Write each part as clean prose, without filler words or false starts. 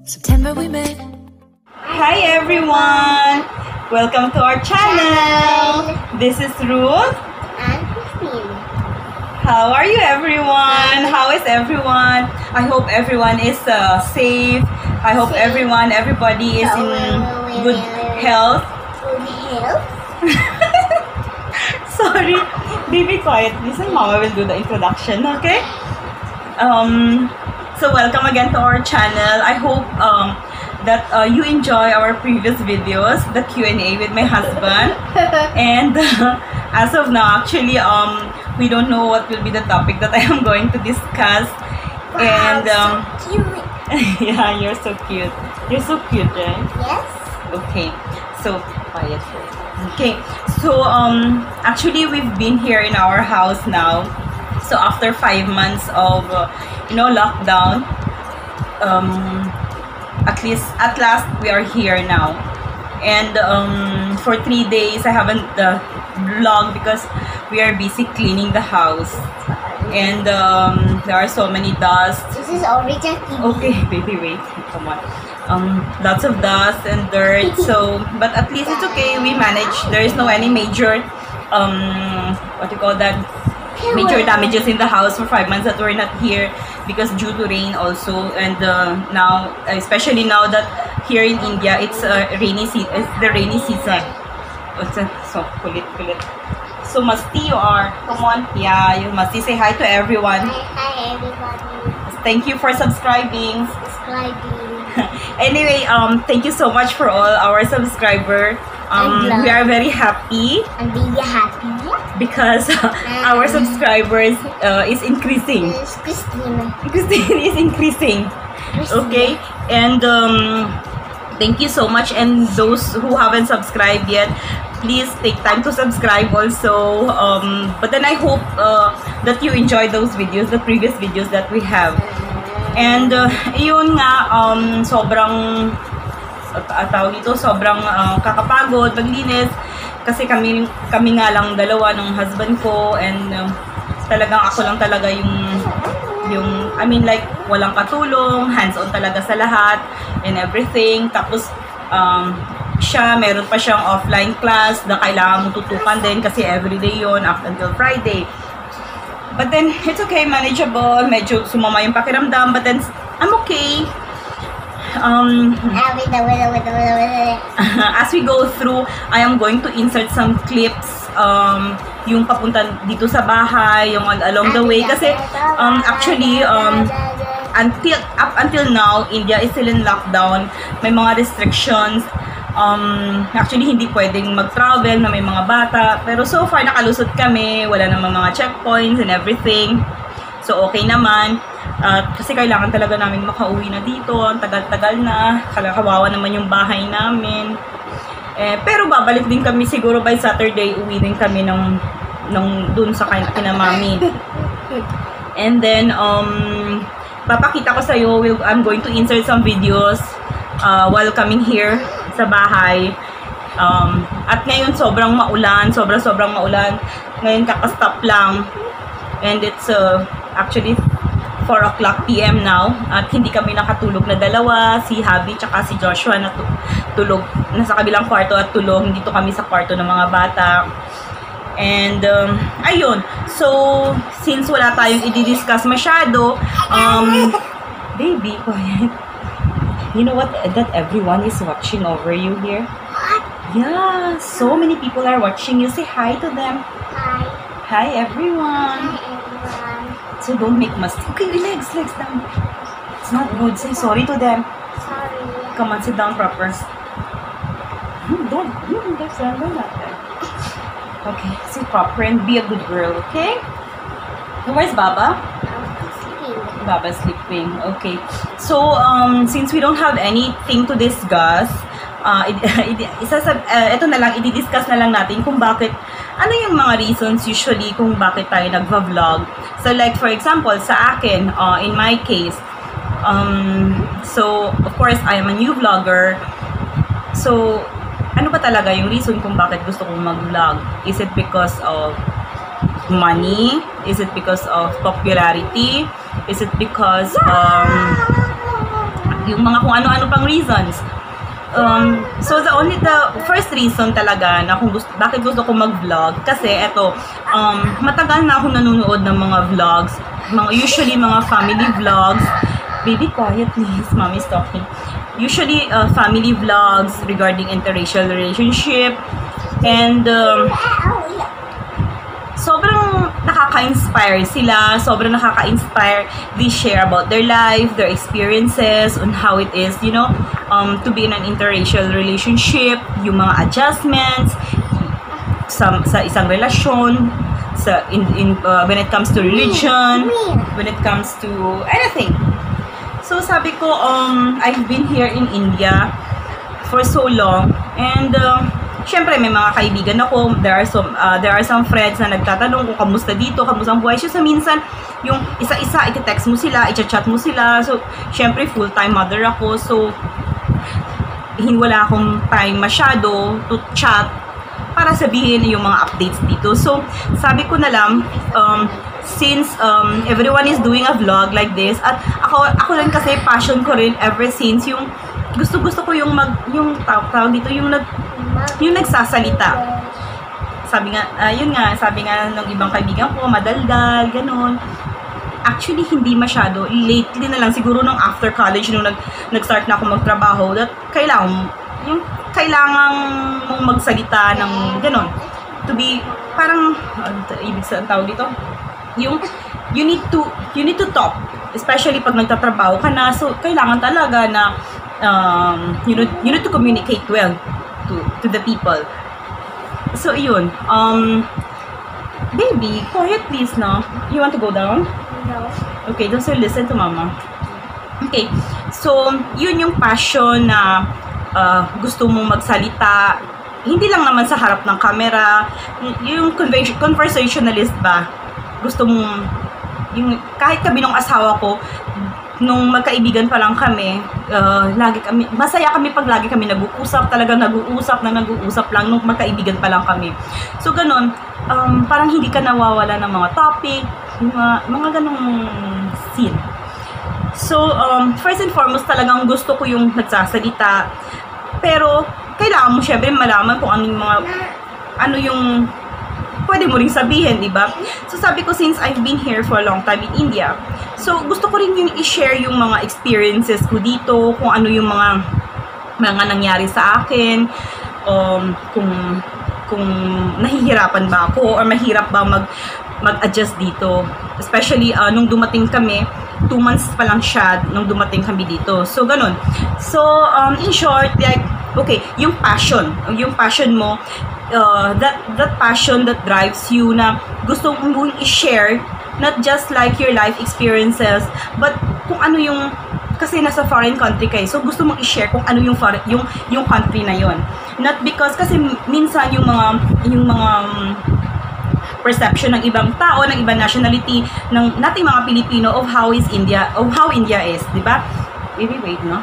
September we met. Hi everyone! Welcome to our channel! This is Ruth. And Christine. How are you everyone? How is everyone? I hope everyone is safe. I hope everybody is in good health. Good health. Sorry, baby quiet. Listen, Mama will do the introduction, okay? So welcome again to our channel. I hope that you enjoy our previous videos, the Q&A with my husband. And as of now, actually, we don't know what will be the topic that I am going to discuss. Wow, And so cute. yeah, you're so cute. You're so cute, right? Yes. Okay, so quiet. Okay, so actually we've been here in our house now. So after 5 months of lockdown, at last we are here now. And for 3 days I haven't vlogged because we are busy cleaning the house. And there are so many dust. This is original TV. Okay, baby, wait. Come on. Lots of dust and dirt. So, but at least it's okay. We managed. There is no any major, what do you call that? Major damages in the house for 5 months that we're not here because due to rain also. And now, especially now that here in India, it's rainy season. It's the rainy season. So kulit. So musty you are. Come on. Yeah, you musty. Say hi to everyone. Hi everybody. Thank you for subscribing. Subscribing. Anyway, thank you so much for all our subscribers. We are very happy I'm being happy. because our subscribers is increasing. This is Christine. Christine is increasing. Okay, and thank you so much. And those who haven't subscribed yet, please take time to subscribe also. But then I hope that you enjoy those videos, the previous videos that we have. And yun nga, sobrang kakapagod maglinis kasi kami nga lang dalawa ng husband ko, and talagang ako lang talaga yung I mean like walang katulong, hands on talaga sa lahat and everything. Tapos meron pa siyang offline class na kailangan mong tutukan din kasi everyday yon up until Friday. But then it's okay, manageable. Medyo sumama yung pakiramdam, but then I'm okay. As we go through, I am going to insert some clips, yung papunta dito sa bahay, yung along the way, kasi actually up until now, India is still in lockdown. May mga restrictions. Actually hindi pwedeng mag-travel na may mga bata, pero so far nakalusot kami, wala namang mga checkpoints and everything. So okay naman. Kasi kailangan talaga namin makauwi na dito. Ang tagal-tagal na. Kawawa naman yung bahay namin. Pero babalik din kami siguro by Saturday. Uwi din kami dun sa kina mami. And then, papakita ko sa'yo. I'm going to insert some videos while coming here sa bahay. At ngayon sobrang maulan. Sobrang maulan. Ngayon kakastop lang. And it's actually 4 o'clock PM now, at hindi kami nakatulog na dalawa, si Javi tsaka si Joshua natulog nasa kabilang kwarto at tulog dito kami sa kwarto ng mga bata. And ayun, so since wala tayong i-discuss masyado, baby, quiet. You know what, that everyone is watching over you here? What? Yeah, so many people are watching you. Say hi to them. Hi. Hi everyone. Hi everyone. So don't make mistake. Okay, legs down. It's not good. Say sorry to them. Sorry. Come on, sit down proper. Don't that's not that. Okay, sit proper and be a good girl, okay? Where's Baba? Sleeping. Baba's sleeping. Okay. So since we don't have anything to discuss, ito na lang, i-discuss na lang natin kung bakit, ano yung mga reasons usually kung bakit tayo nagva-vlog. So like for example, sa akin, in my case, so of course, I am a new vlogger. So, ano ba talaga yung reason kung bakit gusto kong mag-vlog? Is it because of money? Is it because of popularity? Is it because yung mga kung ano-ano pang reasons. So the first reason talaga na kung bakit gusto ko mag-vlog kasi eto, matagal na ako nanonood ng mga vlogs, usually mga family vlogs. Baby, quiet please, mommy's talking. Usually family vlogs regarding interracial relationship, and sobrang nakaka-inspire sila, sobrang nakaka-inspire. They share about their life, their experiences, on how it is, you know, to be in an interracial relationship, yung mga adjustments sa isang relasyon, when it comes to religion, when it comes to anything. So sabi ko, I've been here in India for so long, and syempre may mga kaibigan ako, there are some friends na nagtatanong kung kamusta dito, kamusta ang buhay. So minsan yung isa-isa iti-text mo sila, i-chat mo sila. So syempre full-time mother ako, so wala akong time masyado to chat para sabihin yung mga updates dito. So sabi ko na lang, since everyone is doing a vlog like this, at ako rin kasi passion ko rin ever since yung gusto ko yung tawag dito, yung nagsasalita. Sabi nga ng ibang kaibigan ko, madaldal, ganun. Actually, hindi masyado. Lately na lang, siguro nung after college, nung nag-start na ako magtrabaho, that kailangan mong magsalita ng ganun. To be, parang, ibig sabihin tawag dito, you need to talk, especially pag nagtatrabaho ka na. So kailangan talaga na you need to communicate well to the people. So yun, baby, quiet please, no? You want to go down? No. Okay, just listen to mama. Okay, so yun yung passion na gusto mong magsalita, hindi lang naman sa harap ng camera, yung conversationalist ba? Gusto mong, yung kahit kami nung asawa ko, nung magkaibigan pa lang kami, masaya kami pag lagi kami nag-uusap, talagang nag-uusap lang nung magkaibigan pa lang kami. So ganun, parang hindi ka nawawala ng mga topic, mga ganung scene. So first and foremost, talagang gusto ko yung nagsasalita, pero kailangan mo syempre malaman kung ano yung pwede mo ring sabihin, di ba? So sabi ko, since I've been here for a long time in India, so gusto ko rin yung i-share yung mga experiences ko dito, kung ano yung mga nangyari sa akin, kung nahihirapan ba ako or mahirap ba mag-adjust dito. Especially nung dumating kami, 2 months pa lang siya nung dumating kami dito. So ganun. So in short, like, okay, yung passion mo, that passion that drives you, na gusto mong i-share, not just like your life experiences, but kung ano yung, kasi nasa foreign country kayo, so gusto mong i-share kung ano yung country na yon. Not because, kasi minsan yung mga perception ng ibang tao, ng ibang nationality, ng nating mga Pilipino of how India is, di ba? Baby, wait, no?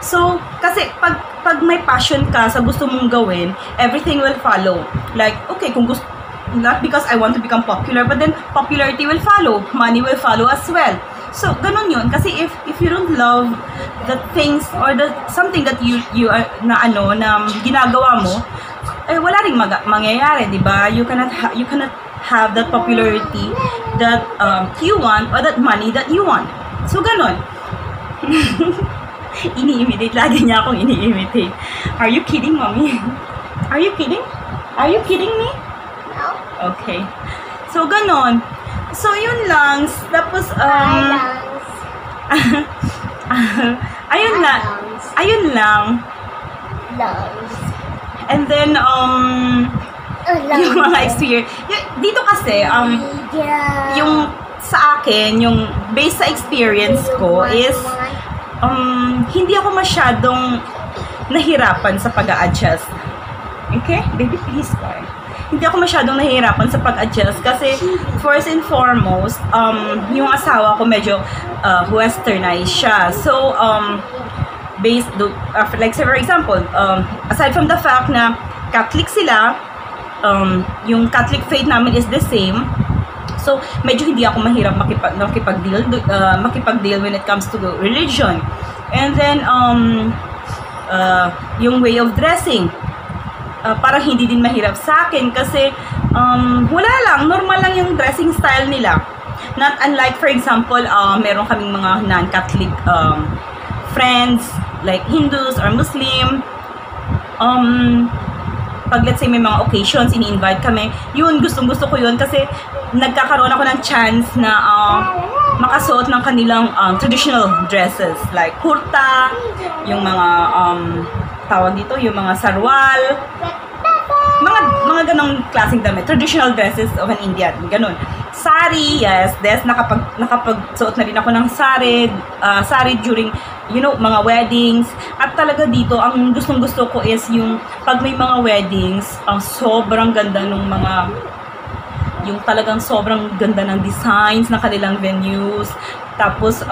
So, kasi pag may passion ka sa gusto mong gawin, everything will follow. Like, okay, kung gusto, not because I want to become popular, but then popularity will follow, money will follow as well. So, ganun yun. Kasi if you don't love the things or something that you are, na ginagawa mo, wala ring mangyayari, di ba? You cannot have that popularity that you want, or that money that you want. So, ganun. Ini-imitate. Lagi niya akong ini-imitate. Are you kidding, mommy? Are you kidding? Are you kidding me? No. Okay. So, ganon. So, yun lang. Tapos, ayun lang. Lungs. And then, yung mga experience. Dito kasi, yung sa akin, yung based sa experience ko is, hindi ako masyadong nahirapan sa pag-a-adjust. Okay? Baby, please, bye. Hindi ako masyadong nahihirapan sa pag-adjust kasi first and foremost, yung asawa ko medyo westernized siya. So, like for example, aside from the fact na Catholic sila, yung Catholic faith namin is the same. So, medyo hindi ako mahirap makipag-deal when it comes to religion. And then, yung way of dressing. Parang hindi din mahirap sa akin kasi wala lang, normal lang yung dressing style nila. Not unlike, for example, meron kaming mga non-Catholic friends, like Hindus or Muslim. Pag let's say may mga occasions, ini-invite kami, yun, gustong-gusto ko yun kasi nagkakaroon ako ng chance na makasuot ng kanilang traditional dresses like kurta, yung mga tawag dito, yung mga sarwal, mga ganong klaseng damit, traditional dresses of an Indian, ganon. Sari, yes, nakapagsuot na rin ako ng sari during, mga weddings. At talaga dito, ang gustong-gusto ko is yung pag may mga weddings, sobrang ganda nung yung talagang sobrang ganda ng designs na kanilang venues. Tapos,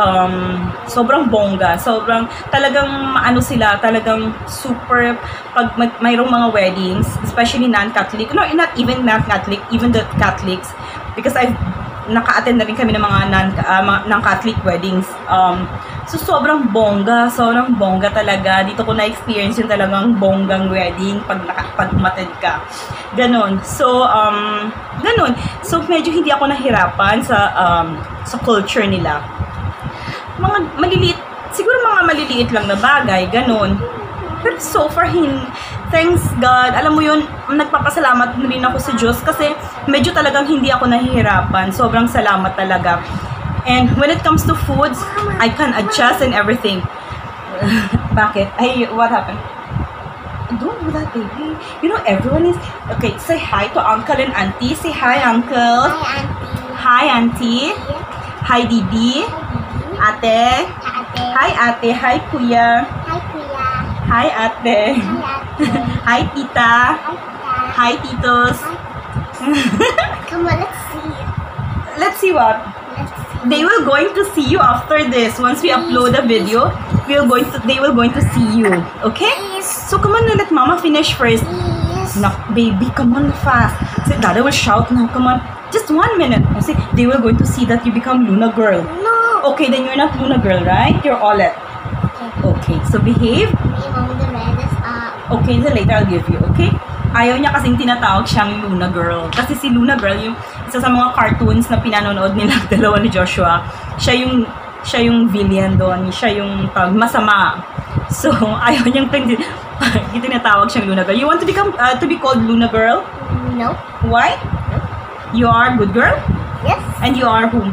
sobrang bongga. Sobrang, talagang sila, talagang super, pag mayroong mga weddings, especially non-Catholic, no, not even non-Catholic, even the Catholics, because I've naka-attend na rin kami ng mga non-Catholic weddings. So, sobrang bongga talaga. Dito ko na-experience yung talagang bonggang wedding pag umattend ka. Ganon. So, ganon. So, medyo hindi ako nahirapan sa culture nila. Mga maliliit, siguro mga maliliit lang na bagay, ganon. Pero so far, thanks God, alam mo yun, nagpapasalamat rin ako sa Diyos kasi medyo talagang hindi ako nahihirapan. Sobrang salamat talaga. And when it comes to foods, I can adjust and everything. Bakit? What happened? Don't do that, baby. Everyone is... Okay, say hi to Uncle and Auntie. Say hi, Uncle. Hi, Auntie. Hi, Auntie. Hi, Didi. Ate. Hi, Ate. Hi, Kuya. Hi, Kuya. Hi, Ate. Hi, Tita. Hi, Titos. Come on, let's see. Let's see what? They will going to see you after this. Once we upload the video, they will going to see you. Okay? So come on, let Mama finish first. No, baby, come on fast. Say, Dada will shout now. Come on, just 1 minute. Say, they will going to see that you become Luna girl. No. Okay, then you're not Luna girl, right? You're Olet. Okay, so behave. Okay, then later I'll give you. Okay? Ayaw niya kasing tinatawag siyang Luna Girl. Kasi si Luna Girl, yung isa sa mga cartoons na pinanonood nila dalawa ni Joshua, siya yung villain doon. Siya yung masama. So, ayaw niyang tinatawag siyang Luna Girl. You want to be called Luna Girl? No. Why? No. You are a good girl? Yes. And you are whom?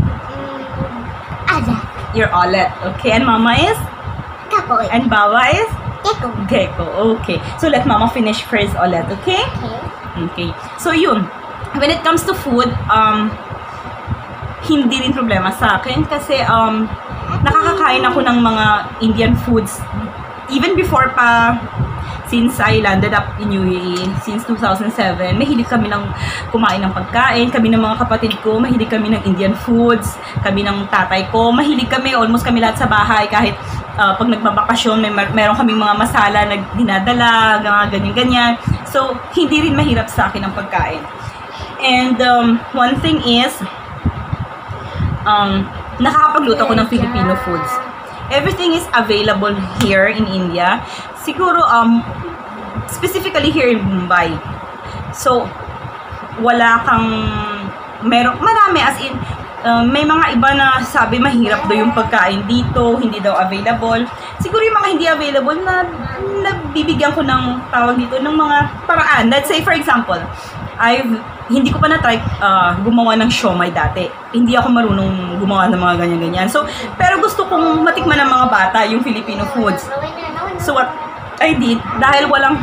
Ada. You're Olet. Okay, and Mama is? Kapoy. And Baba is? Gecko. Gecko. Okay. So, let Mama finish first, Olet. Okay? Okay. So, yun. When it comes to food, hindi rin problema sa akin kasi nakakakain ako ng mga Indian foods even before pa, since I landed up in UAE since 2007. Mahilig kami ng kumain ng pagkain, kami ng mga kapatid ko, mahilig kami ng Indian foods, kami ng tatay ko, mahilig kami, almost kami lahat sa bahay, kahit pag nagbabakasyon, meron kaming mga masala na dinadala, ganyan-ganyan. So, hindi rin mahirap sa akin ang pagkain. And one thing is, nakakapagluto ko ng Filipino foods. Everything is available here in India. Siguro, specifically here in Mumbai. So, wala kang, marami as in, may mga iba na sabi mahirap daw yung pagkain dito, hindi daw available. Siguro yung mga hindi available na nabibigyan ko ng tawag dito ng mga paraan. Let's say for example, hindi ko pa na-try gumawa ng siomai dati. Hindi ako marunong gumawa ng mga ganyan-ganyan. So, pero gusto kong matikman ng mga bata yung Filipino foods. So what I did, dahil walang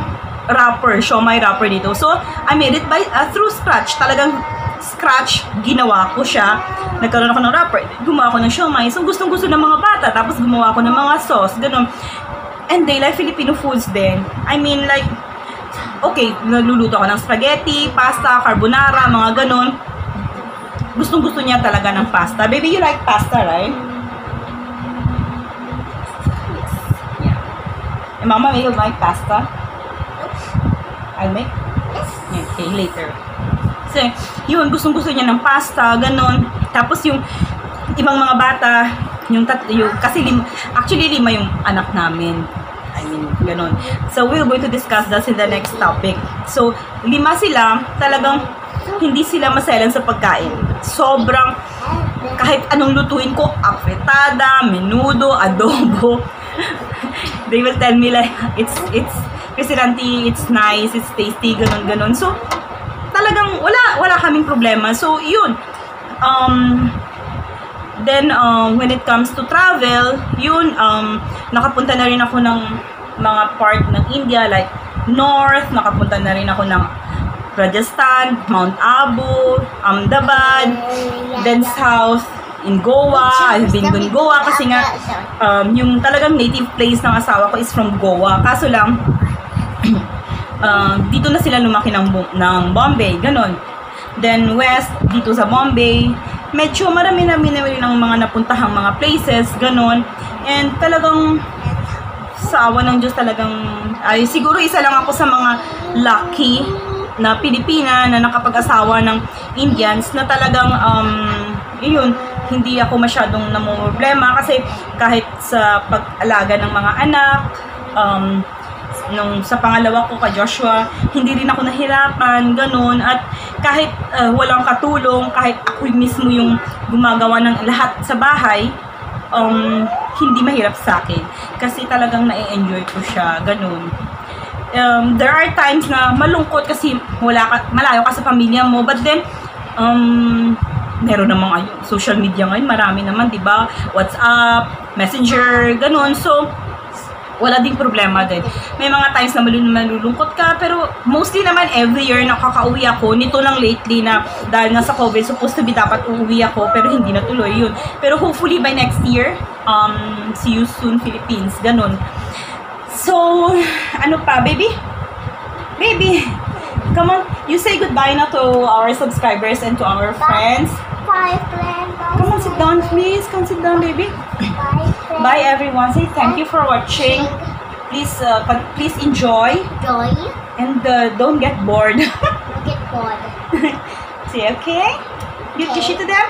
siomai wrapper dito. So, I made it through scratch. Talagang scratch, ginawa ko siya. Nagkaroon ako ng wrapper, gumawa ko ng siomai. So, gustong-gusto ng mga bata. Tapos, gumawa ko ng mga sauce, ganun. And they like Filipino foods din. I mean, like, okay, nagluluto ako ng spaghetti, pasta, carbonara, mga ganun. Gustong-gusto niya talaga ng pasta. Baby, you like pasta, right? Yes. Yeah. And Mama, may you like pasta? I'll make? Yes. Okay, later. So, yun, gustong-gusto niya ng pasta, ganun. Tapos yung ibang mga bata, Kasi actually 5 yung anak namin. I mean, ganun. So, we're going to discuss that in the next topic. So, 5 sila, talagang hindi sila maselan sa pagkain. Sobrang, kahit anong lutuin ko, afritada, menudo, adobo, they will tell me like, it's Presidente, it's nice, it's tasty, ganun. So, talagang wala kaming problema. So, yun. Then, when it comes to travel, yun, nakapunta na rin ako ng mga part ng India, like North, nakapunta na rin ako ng Rajasthan, Mount Abu, Ahmedabad, then South, in Goa. I've been in Goa kasi nga, yung talagang native place ng asawa ko is from Goa. Kaso lang, dito na sila lumaki ng Bombay, ganon. Then West, dito sa Bombay, medyo marami ng mga napuntahang mga places, ganon. And talagang sa awa ng Diyos talagang, ay siguro isa lang ako sa mga lucky na Pilipina na nakapag-asawa ng Indians na talagang, yun, hindi ako masyadong namumroblema kasi kahit sa pag-alaga ng mga anak, nung sa pangalawa ko ka Joshua, hindi rin ako nahirapan, ganun. At kahit walang katulong, kahit ako mismo yung gumagawa ng lahat sa bahay, hindi mahirap sa akin. Kasi talagang na-enjoy ko siya, ganun. There are times na malungkot kasi malayo ka sa pamilya mo, but then, meron namang social media ngayon, marami naman, di ba? WhatsApp, Messenger, ganun. So, wala ding problema din. May mga times na malulungkot ka, pero mostly naman every year nakaka-uwi ako. Nito lang lately na dahil nga sa COVID, supposed to be dapat uuwi ako, pero hindi natuloy yun. Pero hopefully by next year, see you soon Philippines, ganun. So, ano pa, baby? Baby, come on, you say goodbye na to our subscribers and to our friends. Bye, friend. Come on, sit down, please. Come sit down, baby. Bye, friend. Bye, everyone. Say thank you for watching. Please enjoy Joy. and don't get bored. Don't get bored. Say okay? Give tissue to them?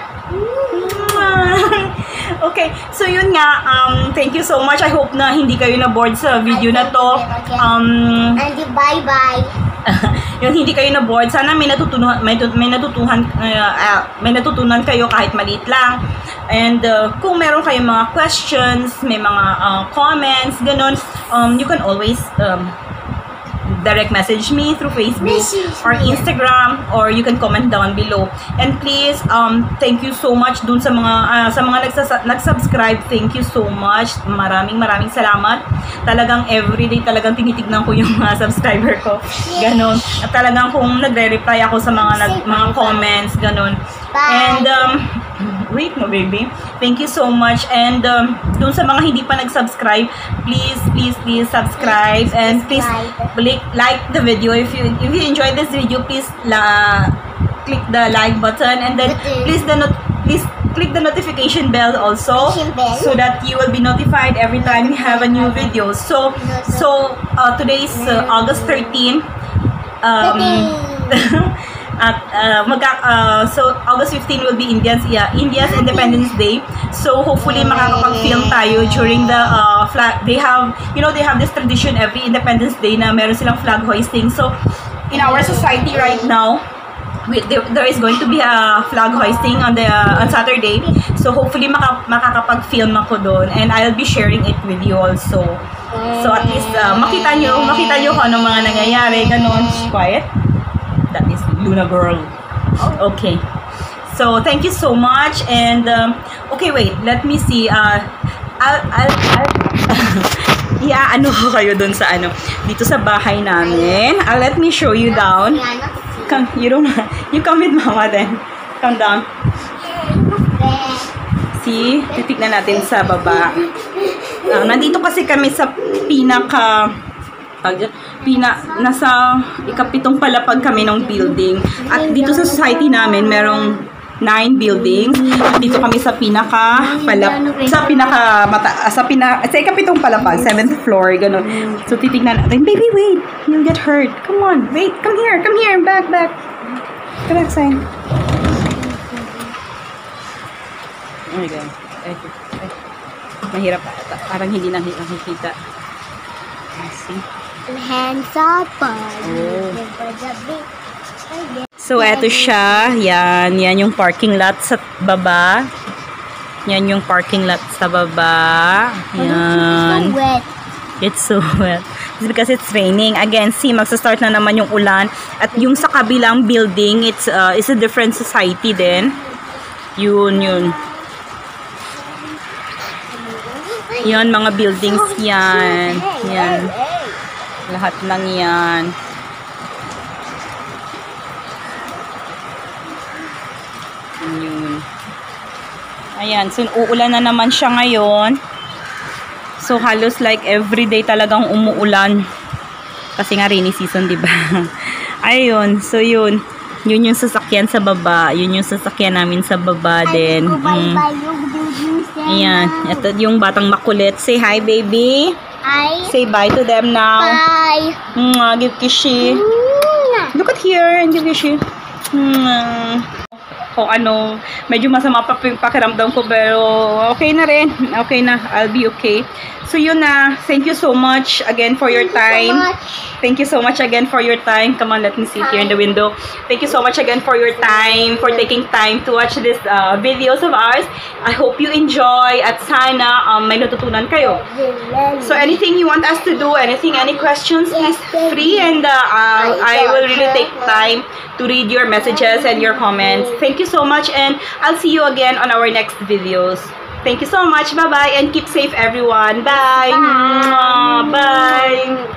Okay, so yun nga, thank you so much. I hope na hindi kayo na bored sa video na to. And bye-bye. Yung hindi kayo na bored, sana may natutunan kayo kahit maliit lang. And kung meron kayong mga questions, may mga comments, ganun, you can always direct message me through Facebook or Instagram, or you can comment down below. And please, thank you so much dun sa mga nag-subscribe. Thank you so much. Maraming salamat. Talagang everyday talagang tinitignan ko yung mga subscriber ko. Ganon. At talagang kung nagre-reply ako sa mga comments, ganon. And wait no baby. Thank you so much. And dun sa mga hindi pa nag-subscribe, please subscribe, and please like the video. If you enjoyed this video, please click the like button, and then please click the notification bell also, so that you will be notified every time we have a new video. So today is August 13. So August 15 will be India's Independence Day. So hopefully makakapag-film tayo during the flag. They have this tradition every Independence Day na meron silang flag hoisting. So in our society right now, there is going to be a flag hoisting on Saturday. So hopefully makakapag-film ako doon, and I'll be sharing it with you also. So at least makita nyo kung anong mga nangyayari, ganon. Quiet. That is Luna Girl. Okay. So thank you so much. And okay, wait. Let me see. I'll ano ko kayo dun sa dito sa bahay namin. Let me show you down. Come, you come with mama then. Come down. See, titignan natin sa baba. Nandito kasi kami sa nasa ikapitong palapag kami ng building. At dito sa society namin, merong 9 buildings. Dito kami sa ikapitong palapag, 7th floor, ganun. So titignan natin. Baby, wait, you'll get hurt. Come on, wait, come here, back. Come back, sign. There you go. Mahirap. Parang hindi nakikita. See? Hands up. Oh. So, eto siya. Yan. Yan yung parking lot sa baba. Yan yung parking lot sa baba. Yan. It's so wet. It's so wet. It's because it's raining. Again, see, magsa-start na naman yung ulan. At yung sa kabilang building, it's a different society din. Yun. Yan, mga buildings yan. Yan. Lahat lang yan. Yun. Ayan, so uulan na naman siya ngayon. So halos like everyday talagang umuulan. Kasi nga rainy season, 'di ba? Ayun, so yun. Yun yung sasakyan sa baba. Yun yung sasakyan namin sa baba din. Ayan, ito yung batang makulit. Say hi, baby. Hi. Say bye to them now. Bye. Give kishi. Look at here and give kishi. Kung ano, medyo masama pa yung pakiramdam ko, pero okay na rin. Okay na, I'll be okay. So yun na, thank you so much again for your time. Thank you so much again for your time. Come on, let me sit here in the window. Thank you so much again for your time, for taking time to watch this videos of ours. I hope you enjoy at sana may natutunan kayo. So anything you want us to do, any questions, please free, and I will really take time to read your messages and your comments. Thank you so much, and I'll see you again on our next videos. Thank you so much. Bye-bye, and keep safe, everyone. Bye. Bye.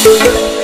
up.